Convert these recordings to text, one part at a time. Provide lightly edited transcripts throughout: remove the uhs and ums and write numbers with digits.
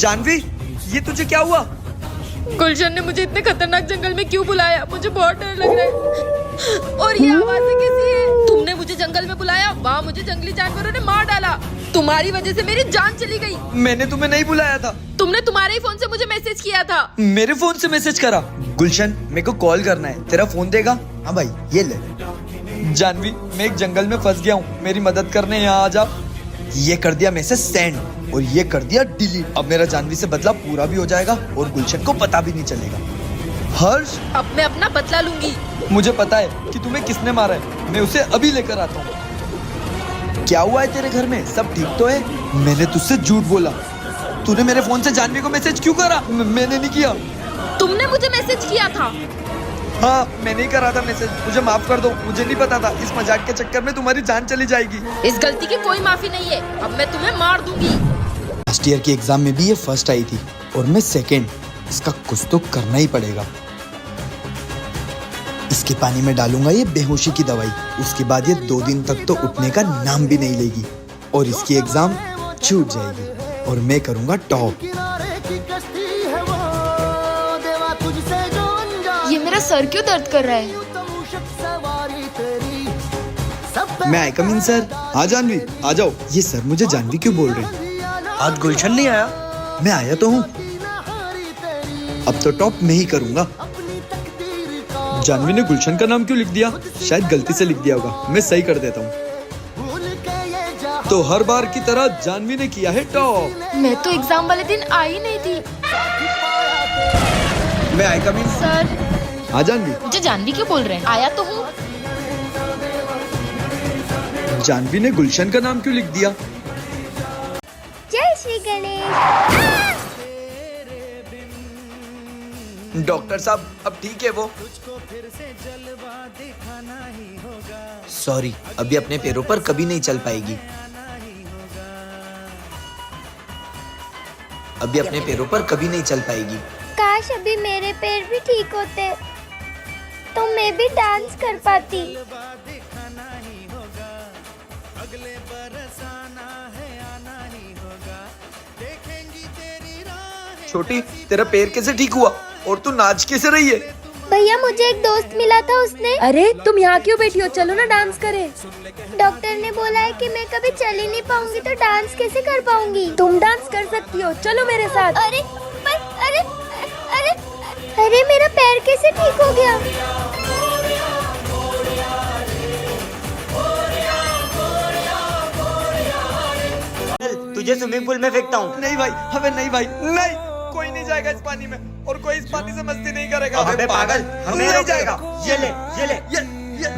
जानवी, ये तुझे क्या हुआ? गुलशन ने मुझे इतने खतरनाक जंगल में क्यों बुलाया? मुझे बहुत डर लग रहा है। और ये आवाज़ें कैसी है? तुमने मुझे जंगल में बुलाया, वहाँ मुझे जंगली जानवरों ने मार डाला। तुम्हारी वजह से मेरी जान चली गई। मैंने तुम्हें नहीं बुलाया था। तुमने तुम्हारे ही फोन से मुझे मैसेज किया था। मेरे फोन से मैसेज करा? गुलशन, मेरे को कॉल करना है, तेरा फोन देगा? हाँ भाई, ये ले। जानवी, मैं एक जंगल में फंस गया हूँ, मेरी मदद करने यहाँ आ जा। ये कर दिया मैसेज सेंड और ये कर दिया डिलीट। अब मेरा जानवी से बदला पूरा भी हो जाएगा और गुलशन को पता भी नहीं चलेगा। हर्ष, अब मैं अपना बदला लूंगी। मुझे पता है कि तुम्हें किसने मारा है, मैं उसे अभी लेकर आता हूँ। क्या हुआ है तेरे घर में, सब ठीक तो है? मैंने तुझसे झूठ बोला। तूने मेरे फोन से जानवी को मैसेज क्यों करा? मैंने नहीं किया। तुमने मुझे मैसेज किया था। हाँ, मैंने ही करा था मैसेज, मुझे माफ कर दो, मुझे नहीं पता था इस मजाक के चक्कर में तुम्हारी जान चली जाएगी। इस गलती की कोई माफी नहीं है, अब मैं तुम्हें मार दूंगी। लास्ट ईयर की एग्जाम में भी ये फर्स्ट आई थी और मैं सेकंड। इसका कुछ तो करना ही पड़ेगा। इसके पानी में डालूंगा ये बेहोशी की दवाई, उसके बाद ये 2 दिन तक तो उठने का नाम भी नहीं लेगी और इसकी एग्जाम छूट जाएगी और मैं करूंगा टॉप। ये मेरा सर क्यों दर्द कर रहा है? मैं आई कम इन सर। हाँ जानवी, आ जाओ। ये सर मुझे जानवी क्यों बोल रहे हैं? आज गुलशन नहीं आया? मैं आया तो हूँ। अब तो टॉप मैं ही करूंगा। जानवी ने गुलशन का नाम क्यों लिख दिया? शायद गलती से लिख दिया होगा, मैं सही कर देता हूँ। तो हर बार की तरह जानवी ने किया है टॉप। मैं तो एग्जाम वाले दिन आई नहीं थी। मैं आई कम इन सर। हाँ जानवी। मुझे जानवी क्यों बोल रहे हैं? आया तो हूँ। जानवी ने गुलशन का नाम क्यों लिख दिया? जय श्री गणेश। डॉक्टर साहब, अब ठीक है वो? सॉरी, अभी अपने पैरों पर कभी नहीं चल पाएगी। अभी अपने पैरों पर कभी नहीं चल पाएगी। काश अभी मेरे पैर भी ठीक होते तो मैं भी डांस कर पाती। छोटी, तेरा पैर कैसे ठीक हुआ और तू नाच कैसे रही है? भैया, मुझे एक दोस्त मिला था, उसने। अरे तुम यहाँ क्यों बैठी हो? चलो ना डांस करें। डॉक्टर ने बोला है कि मैं कभी चल ही नहीं पाऊंगी तो डांस कैसे कर पाऊंगी। तुम डांस कर सकती हो, चलो मेरे साथ। अरे अरे अरे अरे मेरा पैर कैसे ठीक हो गया? तुझे स्विमिंग पूल में फेंकता हूँ। नहीं भाई, हमें नहीं भाई, नहीं, कोई नहीं जाएगा इस पानी में और कोई इस पानी से मस्ती नहीं करेगा। अबे पागल, हमें नहीं जाएगा। ये ले।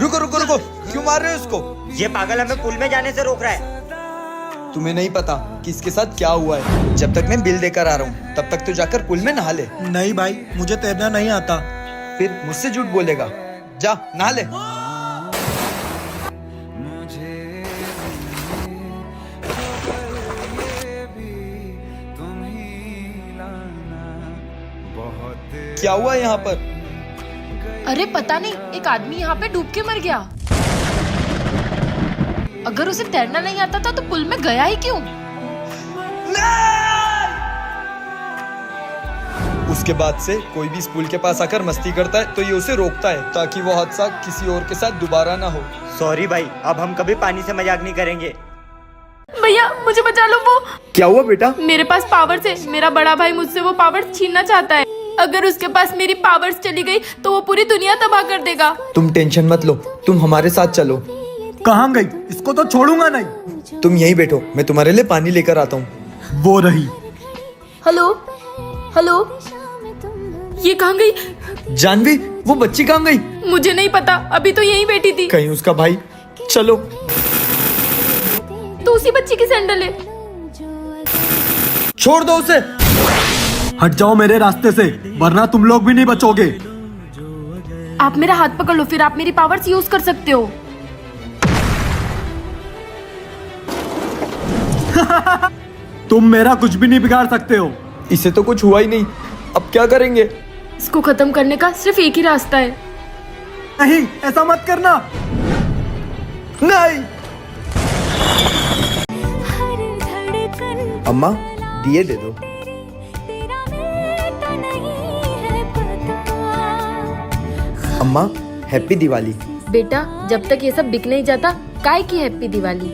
रुको रुको रुको, क्यों मार रहे हो इसको? ये पागल हमें पूल में जाने से रोक रहा है। तुम्हें नहीं पता कि इसके साथ क्या हुआ है। जब तक मैं बिल देकर आ रहा हूँ तब तक तू जाकर पूल में नहा ले। नहीं भाई, मुझे तैरना नहीं आता। फिर मुझसे झूठ बोलेगा? जा नहा ले। क्या हुआ यहाँ पर? अरे पता नहीं, एक आदमी यहाँ पे डूब के मर गया। अगर उसे तैरना नहीं आता था तो पुल में गया ही क्यों? उसके बाद से कोई भी इस पुल के पास आकर मस्ती करता है तो ये उसे रोकता है ताकि वो हादसा किसी और के साथ दोबारा ना हो। सॉरी भाई, अब हम कभी पानी से मजाक नहीं करेंगे। भैया मुझे बचा लो। वो क्या हुआ बेटा? मेरे पास पावर्स है, मेरा बड़ा भाई मुझसे वो पावर्स छीनना चाहता है। अगर उसके पास मेरी पावर्स चली गई तो वो पूरी दुनिया तबाह कर देगा। तुम टेंशन मत लो, तुम हमारे साथ चलो। कहाँ गई? इसको तो छोड़ूंगा नहीं। तुम यहीं बैठो, मैं तुम्हारे लिए पानी लेकर आता हूँ। वो रही। हेलो हेलो, ये कहाँ गई? जानवी, वो बच्ची कहाँ गई? मुझे नहीं पता, अभी तो यहीं बैठी थी। कहीं उसका भाई। चलो। तो उसी बच्ची की सैंडल है। छोड़ दो उसे। हट जाओ मेरे रास्ते से, वरना तुम लोग भी नहीं बचोगे। आप मेरा हाथ पकड़ लो, फिर आप मेरी पावर्स यूज कर सकते हो। तुम मेरा कुछ भी नहीं बिगाड़ सकते हो। इसे तो कुछ हुआ ही नहीं, अब क्या करेंगे? इसको खत्म करने का सिर्फ एक ही रास्ता है। नहीं, ऐसा मत करना। नहीं। अम्मा, दिए दे दो। अम्मा हैप्पी दिवाली। बेटा जब तक ये सब बिक नहीं जाता काय की हैप्पी दिवाली।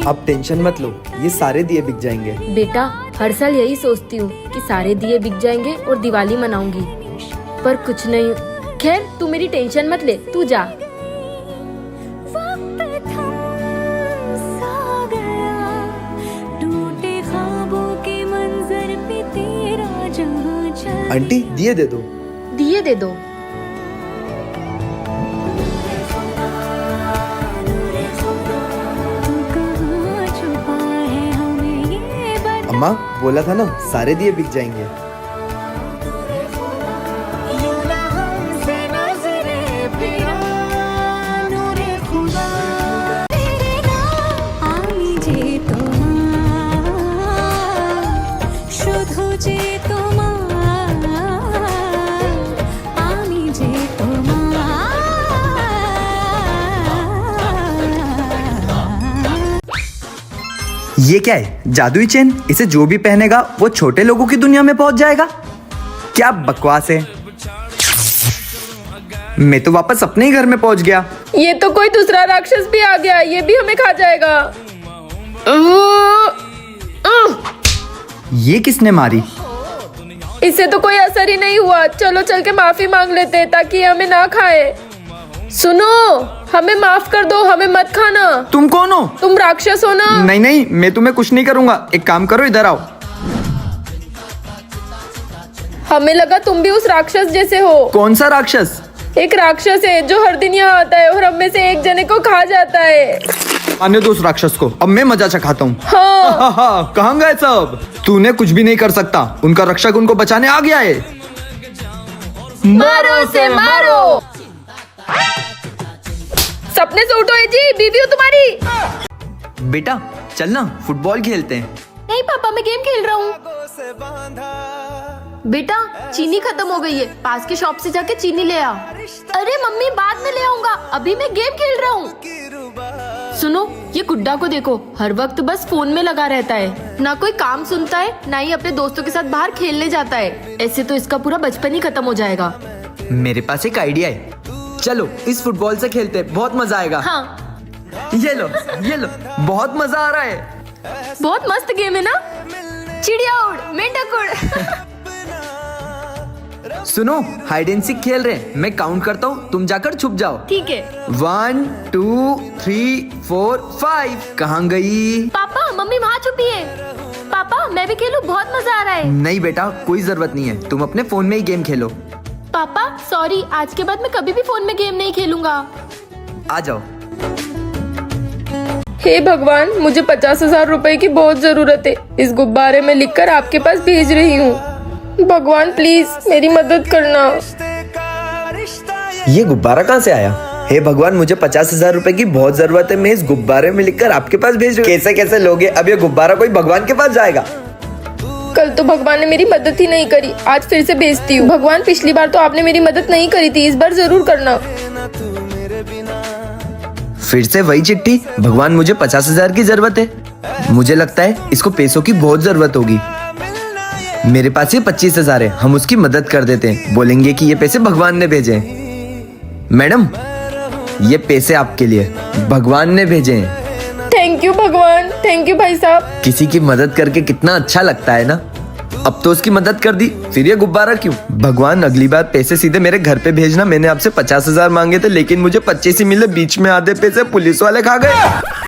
आप टेंशन मत लो, ये सारे दिए बिक जाएंगे। बेटा हर साल यही सोचती हूँ कि सारे दिए बिक जाएंगे और दिवाली मनाऊंगी, पर कुछ नहीं। खैर तू मेरी टेंशन मत ले, तू जा। आंटी दिए दे दो। दिए दे दो। अम्मा बोला था ना सारे दिए बिक जाएंगे। ये क्या है, जादुई चेन? इसे जो भी पहनेगा वो छोटे लोगों की दुनिया में पहुंच जाएगा? क्या बकवास है। मैं तो वापस अपने ही घर में पहुंच गया। ये तो कोई दूसरा राक्षस भी आ गया, ये भी हमें खा जाएगा। ये किसने मारी? इससे तो कोई असर ही नहीं हुआ। चलो चल के माफी मांग लेते हैं ताकि ये हमें ना खाए। सुनो, हमें माफ कर दो, हमें मत खाना। तुम कौन हो? तुम राक्षस हो ना? नहीं नहीं, मैं तुम्हें कुछ नहीं करूंगा। एक काम करो, इधर आओ। हमें लगा तुम भी उस राक्षस जैसे हो। कौन सा राक्षस? एक राक्षस है जो हर दिन यहाँ आता है और हम में से एक जने को खा जाता है। आने दो उस राक्षस को, अब मैं मजा चखाता हूँ। हाँ। कहाँ गए सब? तूने कुछ भी नहीं कर सकता, उनका रक्षक उनको बचाने आ गया है। मारो से मारो। सपने से उठो जी, बीवी हो तुम्हारी। बेटा चलना फुटबॉल खेलते हैं। नहीं पापा, मैं गेम खेल रहा हूँ। बेटा चीनी खत्म हो गई है, पास की शॉप से जाके चीनी ले आ। अरे मम्मी बाद में ले आऊंगा, अभी मैं गेम खेल रहा हूँ। सुनो, ये गुड्डा को देखो, हर वक्त बस फोन में लगा रहता है, ना कोई काम सुनता है, ना ही अपने दोस्तों के साथ बाहर खेलने जाता है। ऐसे तो इसका पूरा बचपन ही खत्म हो जाएगा। मेरे पास एक आइडिया है, चलो इस फुटबॉल से खेलते हैं, बहुत मजा आएगा। हाँ ये लो, बहुत मजा आ रहा है। बहुत मस्त गेम है ना। चिड़िया उड़, मेंढक उड़। सुनो, हाइड एंड सीक खेल रहे हैं, मैं काउंट करता हूँ, तुम जाकर छुप जाओ। ठीक है। 1 2 3 4 5। कहाँ गई? पापा मम्मी वहाँ छुपी है। पापा मैं भी खेलूं, बहुत मजा आ रहा है। नहीं बेटा, कोई जरूरत नहीं है, तुम अपने फोन में ही गेम खेलो। पापा सॉरी, आज के बाद मैं कभी भी फोन में गेम नहीं खेलूंगा। आ जाओ। हे भगवान, मुझे 50,000 रुपए की बहुत जरूरत है। इस गुब्बारे में लिखकर आपके पास भेज रही हूँ। भगवान प्लीज मेरी मदद करना। ये गुब्बारा कहाँ से आया? हे भगवान, मुझे 50,000 रुपए की बहुत जरूरत है, मैं इस गुब्बारे में लिखकर आपके पास भेज रही हूँ। कैसे कैसे लोगे? अब ये गुब्बारा कोई भगवान के पास जाएगा? कल तो भगवान ने मेरी मदद ही नहीं करी, आज फिर से भेजती हूँ। भगवान पिछली बार तो आपने मेरी मदद नहीं करी थी, इस बार जरूर करना। फिर से वही चिट्ठी। भगवान मुझे 50,000 की जरूरत है, मुझे लगता है इसको पैसों की बहुत जरूरत होगी। मेरे पास ये 25,000 है, हम उसकी मदद कर देते हैं, बोलेंगे कि ये पैसे भगवान ने भेजे हैं। मैडम ये पैसे आपके लिए, भगवान ने भेजे हैं। थैंक यू भगवान, थैंक यू भाई साहब। किसी की मदद करके कितना अच्छा लगता है ना। अब तो उसकी मदद कर दी, फिर ये गुब्बारा क्यों? भगवान अगली बार पैसे सीधे मेरे घर पे भेजना। मैंने आपसे 50,000 मांगे थे, लेकिन मुझे 25 ही मिले, बीच में आधे पैसे पुलिस वाले खा गए।